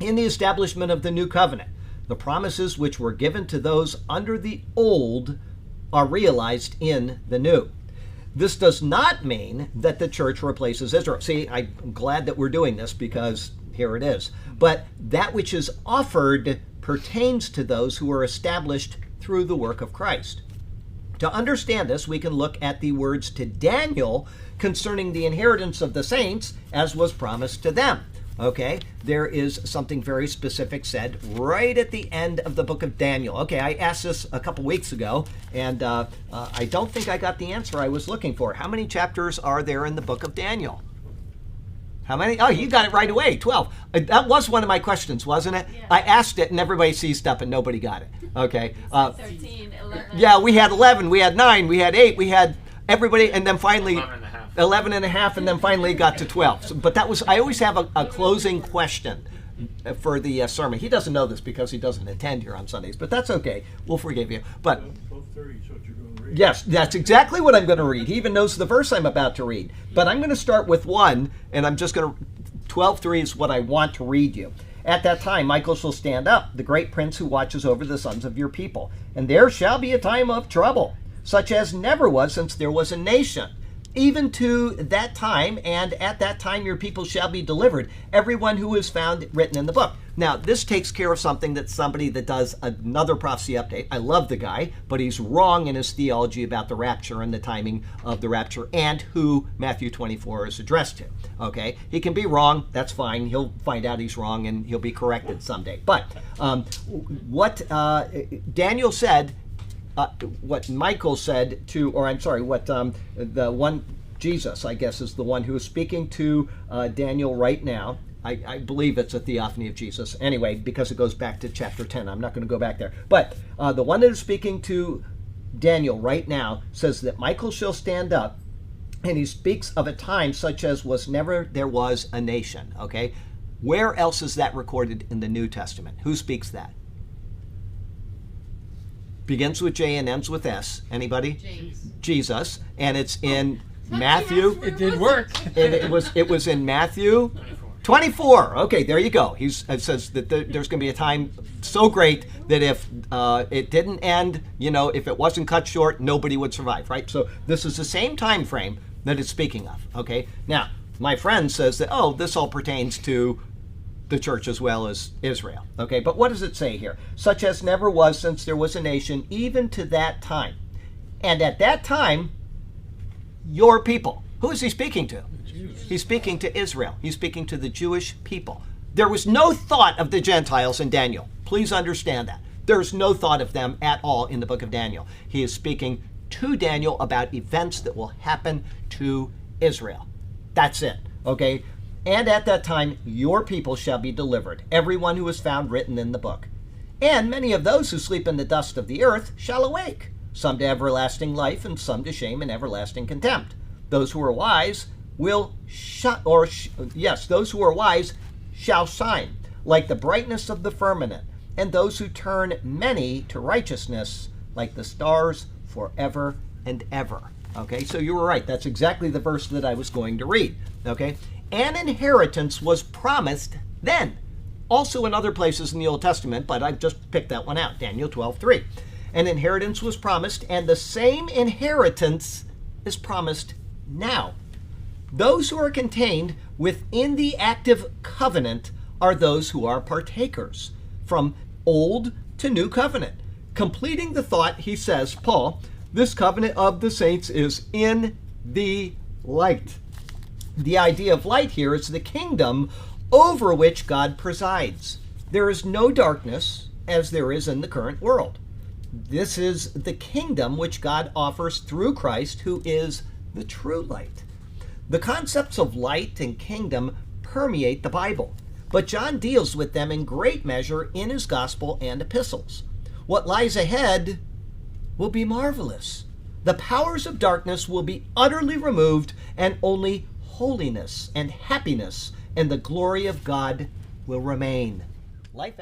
in the establishment of the new covenant. The promises which were given to those under the old are realized in the new. This does not mean that the church replaces Israel. See, I'm glad that we're doing this because here it is. But that which is offered pertains to those who are established through the work of Christ. To understand this, we can look at the words to Daniel concerning the inheritance of the saints as was promised to them. Okay, there is something very specific said right at the end of the book of Daniel. Okay, I asked this a couple weeks ago, and I don't think I got the answer I was looking for. How many chapters are there in the book of Daniel? How many? Oh, you got it right away, 12. That was one of my questions, wasn't it? Yeah. I asked it, and everybody seized up, and nobody got it. Okay. 13, 11. Yeah, we had 11, we had 9, we had 8, we had everybody, and then finally 11 and a half, and then finally got to 12. So, but that was, I always have a closing question for the sermon. He doesn't know this because he doesn't attend here on Sundays, but that's okay. We'll forgive you. But 12:30 is what you're going to read. Yes, that's exactly what I'm going to read. He even knows the verse I'm about to read. But I'm going to start with 1, and I'm just going to, 12:3 is what I want to read you. At that time, Michael shall stand up, the great prince who watches over the sons of your people. And there shall be a time of trouble, such as never was since there was a nation. Even to that time, and at that time your people shall be delivered, everyone who is found written in the book. Now, this takes care of something that somebody that does another prophecy update. I love the guy, but he's wrong in his theology about the rapture and the timing of the rapture and who Matthew 24 is addressed to. Okay? He can be wrong. That's fine. He'll find out he's wrong and he'll be corrected someday. But what Daniel said, what Michael said to, or I'm sorry, what the one, Jesus, I guess, is the one who is speaking to Daniel right now. I believe it's a theophany of Jesus. Anyway, because it goes back to chapter 10. I'm not going to go back there. But the one that is speaking to Daniel right now says that Michael shall stand up, and he speaks of a time such as was never there was a nation. Okay? Where else is that recorded in the New Testament? Who speaks that? Begins with J and ends with S. Anybody? James. Jesus. And it's in Matthew. It did work. It was in Matthew 24. Okay, there you go. It says that there's going to be a time so great that if it didn't end, if it wasn't cut short, nobody would survive, right? So this is the same time frame that it's speaking of, okay? Now, my friend says that, this all pertains to the church as well as Israel, okay? But what does it say here? Such as never was since there was a nation, even to that time. And at that time, your people. Who is he speaking to? He's speaking to Israel. He's speaking to the Jewish people. There was no thought of the Gentiles in Daniel. Please understand that. There's no thought of them at all in the book of Daniel. He is speaking to Daniel about events that will happen to Israel. That's it, okay? And at that time, your people shall be delivered, everyone who is found written in the book. And many of those who sleep in the dust of the earth shall awake, some to everlasting life and some to shame and everlasting contempt. Those who are wise will those who are wise shall shine like the brightness of the firmament, and those who turn many to righteousness like the stars forever and ever. Okay, so you were right. That's exactly the verse that I was going to read. Okay, an inheritance was promised then. Also in other places in the Old Testament, but I've just picked that one out, Daniel 12:3. An inheritance was promised, and the same inheritance is promised now. Those who are contained within the active covenant are those who are partakers, from old to new covenant. Completing the thought, he says, Paul, this covenant of the saints is in the light. The idea of light here is the kingdom over which God presides. There is no darkness as there is in the current world. This is the kingdom which God offers through Christ, who is the true light. The concepts of light and kingdom permeate the Bible, but John deals with them in great measure in his gospel and epistles. What lies ahead will be marvelous. The powers of darkness will be utterly removed, and only holiness and happiness and the glory of God will remain. Life